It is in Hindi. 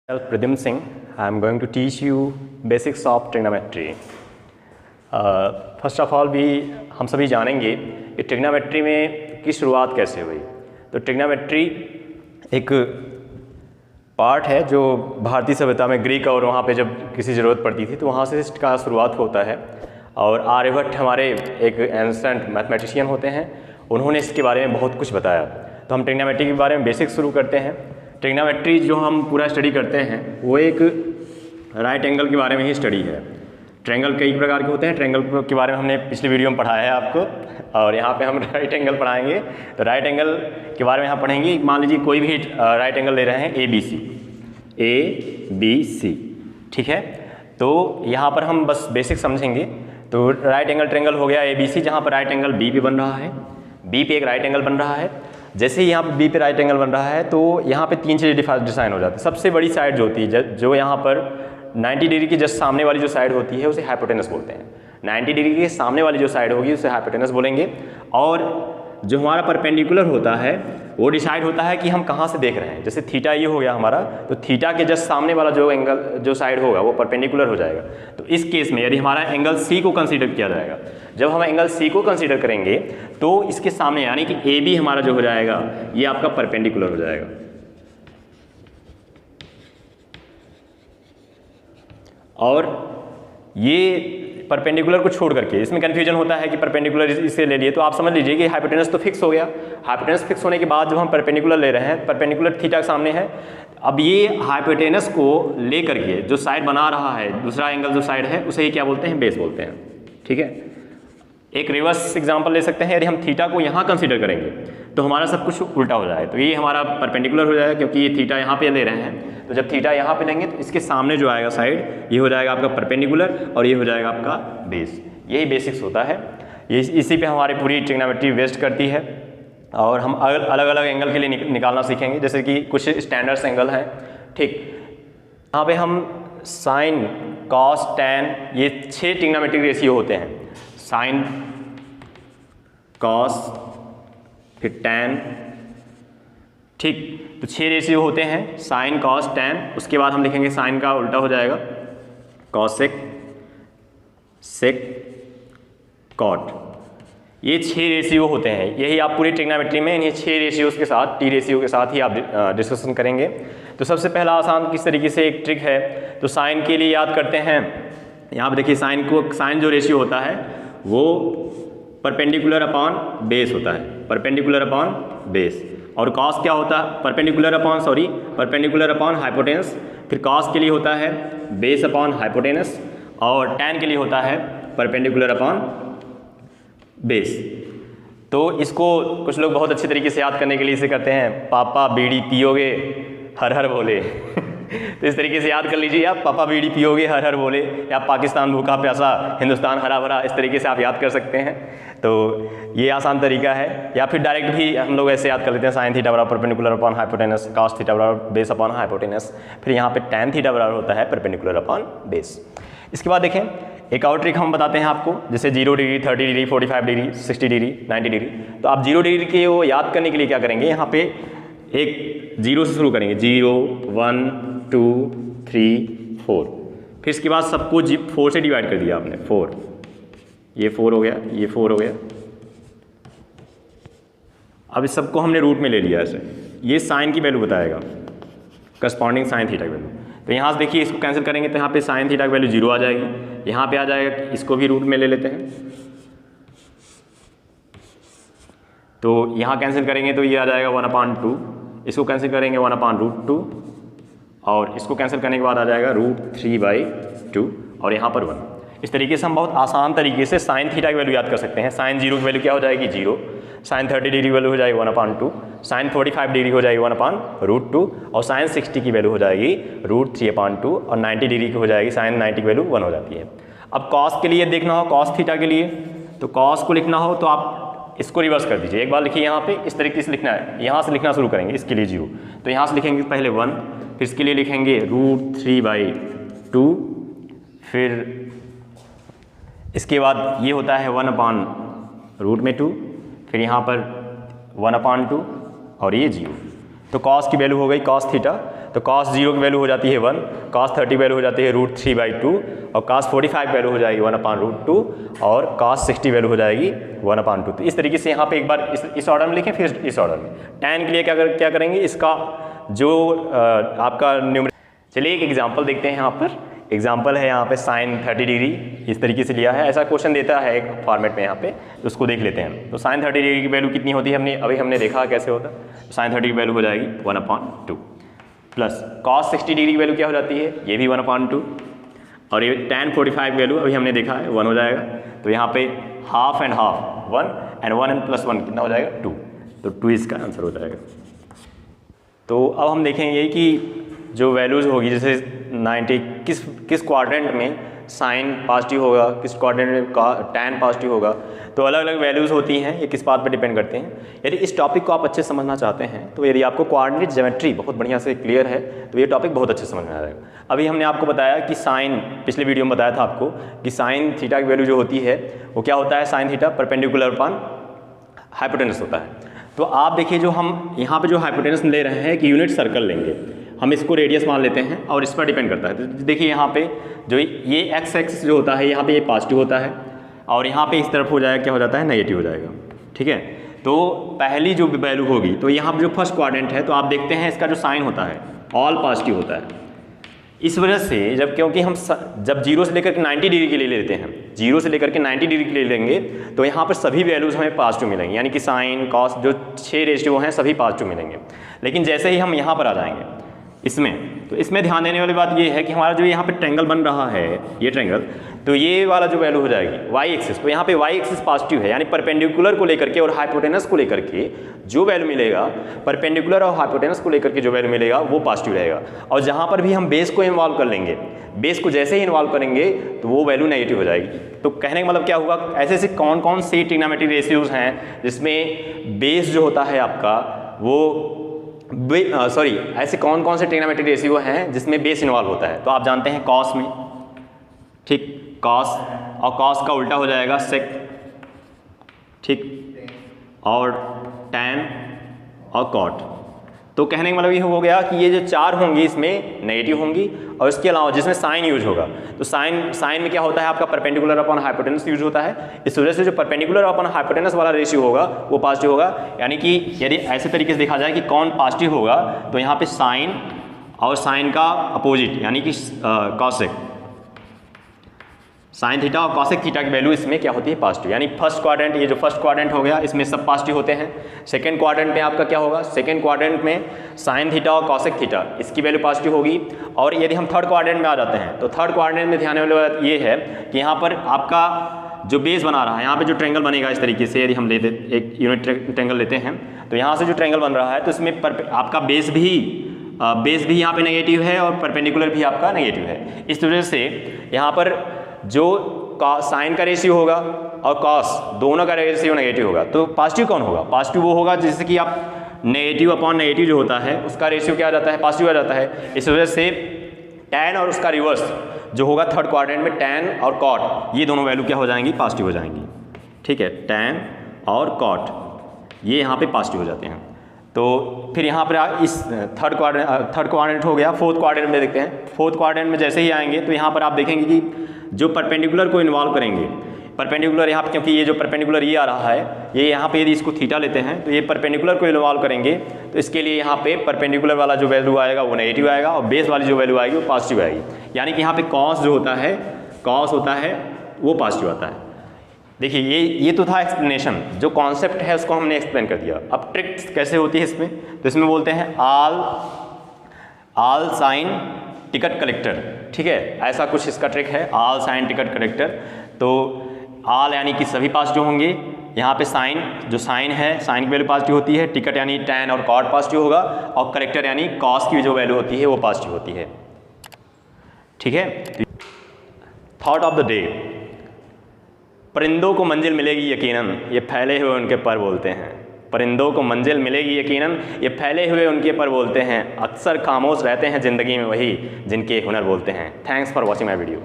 Pradyum Singh. I am going to teach you basics of trigonometry. First of all भी हम सभी जानेंगे कि ट्रिग्नोमेट्री में की शुरुआत कैसे हुई। तो ट्रिग्नोमेट्री एक पार्ट है जो भारतीय सभ्यता में ग्रीक और वहाँ पे जब किसी ज़रूरत पड़ती थी तो वहाँ से इसका शुरुआत होता है। और आर्यभट्ट हमारे एक एंसेंट मैथमेटिशियन होते हैं, उन्होंने इसके बारे में बहुत कुछ बताया। तो हम ट्रिग्नोमेट्री के बारे में बेसिक शुरू करते हैं। ट्रिग्नोमेट्री जो हम पूरा स्टडी करते हैं वो एक राइट एंगल के बारे में ही स्टडी है। ट्रायंगल कई प्रकार के होते हैं, ट्रायंगल के बारे में हमने पिछले वीडियो में पढ़ाया है आपको, और यहाँ पे हम राइट एंगल पढ़ाएंगे। तो राइट एंगल के बारे में यहाँ पढ़ेंगे। मान लीजिए कोई भी राइट एंगल ले रहे हैं ए बी सी, ठीक है। तो यहाँ पर हम बस बेसिक समझेंगे। तो राइट एंगल ट्रायंगल हो गया ए बी सी, जहाँ पर राइट एंगल बी पे बन रहा है, बी पे एक राइट एंगल बन रहा है। जैसे ही यहाँ पे बी पे राइट एंगल बन रहा है तो यहाँ पे तीन चीज़ें डिसाइन हो जाती है। सबसे बड़ी साइड जो होती है, जो यहाँ पर 90 डिग्री की जस्ट सामने वाली जो साइड होती है उसे हाइपोटेनस बोलते हैं। 90 डिग्री के सामने वाली जो साइड होगी उसे हाइपोटेनस बोलेंगे। और जो हमारा परपेंडिकुलर होता है वो डिसाइड होता है कि हम कहाँ से देख रहे हैं। जैसे थीटा ये हो गया हमारा, तो थीटा के जस्ट सामने वाला जो एंगल जो साइड होगा वो परपेंडिकुलर हो जाएगा। तो इस केस में यदि हमारा एंगल सी को कंसीडर किया जाएगा, जब हम एंगल सी को कंसीडर करेंगे तो इसके सामने यानी कि ए बी हमारा जो हो जाएगा ये आपका परपेंडिकुलर हो जाएगा। और ये परपेंडिकुलर को छोड़ करके इसमें कन्फ्यूजन होता है कि परपेंडिकुलर इसे ले लिए, तो आप समझ लीजिए कि हाइपोटेनस तो फिक्स हो गया। हाइपोटेनस फिक्स होने के बाद जब हम परपेंडिकुलर ले रहे हैं, परपेंडिकुलर थीटा के सामने है, अब ये हाइपोटेनस को ले करके जो साइड बना रहा है, दूसरा एंगल जो साइड है उसे ही क्या बोलते हैं, बेस बोलते हैं, ठीक है। एक रिवर्स एग्जांपल ले सकते हैं। यदि हम थीटा को यहाँ कंसीडर करेंगे तो हमारा सब कुछ उल्टा हो जाए। तो ये हमारा परपेंडिकुलर हो जाएगा क्योंकि ये थीटा यहाँ पे ले रहे हैं। तो जब थीटा यहाँ पे लेंगे तो इसके सामने जो आएगा साइड ये हो जाएगा आपका परपेंडिकुलर और ये हो जाएगा आपका बेस। यही बेसिक्स होता है। ये इसी पे हमारी पूरी ट्रिग्नोमेट्री बेस्ड करती है। और हम अलग अलग एंगल के लिए निकालना सीखेंगे, जैसे कि कुछ स्टैंडर्ड्स एंगल हैं, ठीक। यहाँ पे हम साइन, कॉस, टैन, ये 6 ट्रिग्नोमेट्रिक रेशियो होते हैं। साइन, कॉस, फिर टैन, ठीक। तो 6 रेशियो होते हैं, साइन, कॉस, टैन। उसके बाद हम लिखेंगे साइन का उल्टा हो जाएगा कॉसेक, सेक, कॉट। ये 6 रेशियो होते हैं। यही आप पूरी ट्रिग्नोमेट्री में इन्हीं 6 रेशियोज के साथ, टी रेशियो के साथ ही आप डिस्कशन करेंगे। तो सबसे पहला आसान किस तरीके से एक ट्रिक है, तो साइन के लिए याद करते हैं। यहाँ पर देखिए साइन जो रेशियो होता है वो परपेंडिकुलर अपॉन बेस होता है, परपेंडिकुलर अपॉन बेस। और कॉस क्या होता है, परपेंडिकुलर अपॉन हाइपोटेनस। फिर कॉस के लिए होता है बेस अपॉन हाइपोटेनस, और टैन के लिए होता है परपेंडिकुलर अपॉन बेस। तो इसको कुछ लोग बहुत अच्छे तरीके से याद करने के लिए इसे करते हैं, पापा बीड़ी पियोगे हर हर बोले। तो इस तरीके से याद कर लीजिए आप, पापा बीड़ी पियोगे हर हर बोले, या पाकिस्तान भूखा प्यासा हिंदुस्तान हरा भरा, इस तरीके से आप याद कर सकते हैं। तो ये आसान तरीका है। या फिर डायरेक्ट भी हम लोग ऐसे याद कर लेते हैं, साइन थीटा बराबर perpendicular upon hypotenuse, cos theta बराबर बेस अपॉन हाइपोटेनस। फिर यहाँ पे टैन थीटा बराबर होता है परपेंडिकुलर अपॉन बेस। इसके बाद देखें एक और ट्रिक हम बताते हैं आपको, जैसे 0 degree, 30 degree, 45 degree, 60 degree, 90 degree. तो आप 0 डिग्री के वो याद करने के लिए क्या करेंगे, यहाँ पे एक 0 से शुरू करेंगे, 0, 1, 2, 3, 4। फिर इसके बाद सबको 4 से डिवाइड कर दिया आपने, 4, ये 4 हो गया, ये 4 हो गया। अब इस सबको हमने रूट में ले लिया ऐसे। ये साइन की वैल्यू बताएगा, करस्पॉन्डिंग साइन थीटा की वैल्यू। तो यहाँ से देखिए इसको कैंसिल करेंगे तो यहाँ पे साइन थीटा की वैल्यू 0 आ जाएगी, यहाँ पे आ जाएगा, इसको भी रूट में ले लेते हैं। तो यहाँ कैंसिल करेंगे तो ये आ जाएगा 1/2, इसको कैंसिल करेंगे 1/√2, और इसको कैंसिल करने के बाद आ जाएगा √3/2, और यहाँ पर 1। इस तरीके से हम बहुत आसान तरीके से साइन थीटा की वैल्यू याद कर सकते हैं। साइन 0 की वैल्यू क्या हो जाएगी, 0। साइन 30 डिग्री की वैल्यू हो जाएगी 1/2, साइन 45 डिग्री हो जाएगी 1/√2, और साइन 60 की वैल्यू हो जाएगी √3/2, और 90 डिग्री की हो जाएगी, साइन 90 की वैल्यू 1 हो जाती है। अब कॉस के लिए देखना हो, कॉस थीटा के लिए, तो कॉस को लिखना हो तो आप इसको रिवर्स कर दीजिए। एक बार लिखिए यहाँ पे, इस तरीके से लिखना है, यहाँ से लिखना शुरू करेंगे। इसके लिए 0, तो यहाँ से लिखेंगे पहले 1, फिर इसके लिए लिखेंगे √3/2, फिर इसके बाद ये होता है 1/√2, फिर यहाँ पर 1/2, और ये 0। तो कॉस की वैल्यू हो गई कॉस थीटा। तो cos 0 की वैल्यू हो जाती है 1, cos 30 वैल्यू हो जाती है √3/2 और cos 45 वैल्यू हो जाएगी 1/√2 और cos 60 वैल्यू हो जाएगी 1/2। तो इस तरीके से यहाँ पे एक बार इस ऑर्डर में लिखें, फिर इस ऑर्डर में। tan के लिए क्या करेंगे, इसका जो आपका न्यूमरेटर, चलिए एक एग्जाम्पल देखते हैं। यहाँ पर एग्जाम्पल है, यहाँ पे sin 30 डिग्री इस तरीके से लिया है, ऐसा क्वेश्चन देता है एक फॉर्मेट में यहाँ पे, तो उसको देख लेते हैं। तो sin 30 डिग्री की वैल्यू कितनी होती है, अभी हमने देखा कैसे होता है। तो sin 30 की वैल्यू हो जाएगी 1/2 प्लस cos 60 डिग्री की वैल्यू क्या हो जाती है, ये भी 1/2 और ये tan 45 वैल्यू अभी हमने देखा है 1 हो जाएगा। तो यहाँ पे half and half 1 and 1 plus 1 कितना हो जाएगा 2, तो 2 इसका आंसर हो जाएगा। तो अब हम देखेंगे कि जो वैल्यूज़ होगी, जैसे 90 किस क्वाड्रेंट में साइन पॉजिटिव होगा, किस क्वाड्रेंट में tan पॉजिटिव होगा, तो अलग अलग वैल्यूज़ होती हैं, ये किस बात पर डिपेंड करते हैं। यदि इस टॉपिक को आप अच्छे समझना चाहते हैं, तो यदि आपको कोऑर्डिनेट ज्योमेट्री बहुत बढ़िया से क्लियर है, तो ये टॉपिक बहुत अच्छे समझ में आ जाएगा। अभी हमने आपको बताया कि साइन, पिछले वीडियो में बताया था आपको कि साइन थीटा की वैल्यू जो होती है वो क्या होता है, sine theta perpendicular upon hypotenuse होता है। तो आप देखिए, जो हम यहाँ पे जो हाइपोटेनस ले रहे हैं कि यूनिट सर्कल लेंगे, हम इसको रेडियस मान लेते हैं और इस पर डिपेंड करता है। तो देखिए यहाँ पे जो ये एक्स एक्सिस जो होता है, यहाँ पे ये पॉजिटिव होता है और यहाँ पे इस तरफ हो जाएगा, क्या हो जाता है, नेगेटिव हो जाएगा। ठीक है, तो पहली जो वैल्यू होगी, तो यहाँ पर जो फर्स्ट क्वाड्रेंट है, तो आप देखते हैं इसका जो साइन होता है ऑल पॉजिटिव होता है। इस वजह से क्योंकि हम जब 0 से लेकर के 90 डिग्री के लिए लेते हैं, 0 से लेकर के 90 डिग्री के लिए लेंगे, तो यहाँ पर सभी वैल्यूज़ हमें पॉजिटिव मिलेंगी, यानी कि साइन कॉस जो 6 रेशियो हैं सभी पॉजिटिव मिलेंगे। लेकिन जैसे ही हम यहाँ पर आ जाएंगे इसमें, तो इसमें ध्यान देने वाली बात ये है कि हमारा जो यहाँ पे ट्रायंगल बन रहा है, ये ट्रायंगल, तो ये वाला जो वैल्यू हो जाएगी वाई एक्सिस, तो यहाँ पे वाई एक्सिस पॉजिटिव है, यानी परपेंडिकुलर को लेकर के और हाइपोटेनस को लेकर के जो वैल्यू मिलेगा, परपेंडिकुलर और हाइपोटेनस को लेकर के जो वैल्यू मिलेगा वो पॉजिटिव रहेगा। और जहाँ पर भी हम बेस को इन्वॉल्व कर लेंगे, बेस को जैसे ही इन्वॉल्व करेंगे तो वो वैल्यू नेगेटिव हो जाएगी। तो कहने का मतलब क्या हुआ, ऐसे ऐसे कौन कौन से ट्रिग्नोमेट्रिक रेशियोज हैं जिसमें बेस जो होता है आपका वो ऐसे कौन कौन से ट्रिग्नोमेट्रिक रेशियो हैं जिसमें बेस इन्वॉल्व होता है। तो आप जानते हैं कॉस में, ठीक, कॉस, और कॉस का उल्टा हो जाएगा सेक, ठीक, और टैन और कॉट। तो कहने का मतलब ये हो गया कि ये जो 4 होंगी इसमें नेगेटिव होंगी, और इसके अलावा जिसमें साइन यूज होगा, तो साइन में क्या होता है आपका परपेंडिकुलर अपॉन हाइपोटेनस यूज होता है। इस वजह से जो परपेंडिकुलर अपॉन हाइपोटेनस वाला रेशियो होगा वो पॉजिटिव होगा। यानी कि यदि ऐसे तरीके से देखा जाए कि कौन पॉजिटिव होगा, तो यहाँ पे साइन और साइन का अपोजिट यानी कि कॉसेक, साइन थीटा और कॉसेक थीटा की वैल्यू इसमें क्या होती है, पॉजिटिव। यानी फर्स्ट क्वाड्रेंट, ये जो फर्स्ट क्वाड्रेंट हो गया इसमें सब पॉजिटिव होते हैं। सेकंड क्वाड्रेंट में आपका क्या होगा, सेकंड क्वाड्रेंट में साइन थीटा और कॉसेक थीटा इसकी वैल्यू पॉजिटिव होगी। और यदि हम थर्ड क्वाड्रेंट में आ जाते हैं, तो थर्ड क्वाड्रेंट में ध्यान वाली बात ये है कि यहाँ पर आपका जो बेस बना रहा है, यहाँ पर जो ट्रायंगल बनेगा इस तरीके से, यदि हम लेते एक यूनिट ट्रायंगल लेते हैं, तो यहाँ से जो ट्रायंगल बन रहा है तो इसमें आपका बेस भी यहाँ पे नेगेटिव है और परपेंडिकुलर भी आपका नेगेटिव है। इस वजह से यहाँ पर जो साइन का रेशियो होगा और कॉस दोनों का रेशियो नेगेटिव होगा। तो पॉजिटिव कौन होगा, पॉजिटिव वो होगा जैसे कि आप नेगेटिव अपॉन नेगेटिव जो होता है उसका रेशियो क्या आ जाता है, पॉजिटिव आ जाता है। इस वजह से टैन और उसका रिवर्स जो होगा थर्ड क्वाड्रेंट में, टैन और कॉट, ये दोनों वैल्यू क्या हो जाएंगी, पॉजिटिव हो जाएंगी। ठीक है, टैन और कॉट ये यहाँ पे पॉजिटिव हो जाते हैं। तो फिर यहाँ पर इस थर्ड क्वाड्रेंट हो गया। फोर्थ क्वाड्रेंट में देखते हैं, फोर्थ क्वाड्रेंट में जैसे ही आएंगे तो यहाँ पर आप देखेंगे कि जो परपेंडिकुलर को इन्वॉल्व करेंगे, परपेंडिकुलर यहाँ पर, क्योंकि ये जो परपेंडिकुलर ये आ रहा है, ये यहाँ पे यदि इसको थीटा लेते हैं तो ये परपेंडिकुलर को इन्वॉल्व करेंगे, तो इसके लिए यहाँ पे परपेंडिकुलर वाला जो वैल्यू आएगा वो नेगेटिव आएगा और बेस वाली जो वैल्यू आएगी वो पॉजिटिव आएगी। यानी कि यहाँ पे कॉस जो होता है, कॉस होता है वो पॉजिटिव आता है। देखिए ये तो था एक्सप्लेनेशन, जो कॉन्सेप्ट है उसको हमने एक्सप्लेन कर दिया। अब ट्रिक्स कैसे होती है इसमें, तो इसमें बोलते हैं ऑल साइन टिकट कलेक्टर। ठीक है, ऐसा कुछ इसका ट्रिक है, ऑल साइन टिकट कलेक्टर। तो ऑल यानी कि सभी पॉजिटिव होंगे, यहाँ पे साइन, जो साइन है साइन की वैल्यू पॉजिटिव होती है, टिकट यानी टैन और कॉट पॉजिटिव होगा, और कलेक्टर यानी कॉस की जो वैल्यू होती है वो पॉजिटिव होती है। ठीक है, थॉट ऑफ द डे, परिंदों को मंजिल मिलेगी यकीनन, ये फैले हुए उनके पर बोलते हैं। परिंदों को मंजिल मिलेगी यकीनन, ये फैले हुए उनके पर बोलते हैं। अक्सर खामोश रहते हैं ज़िंदगी में वही जिनके हुनर बोलते हैं। Thanks for watching my video.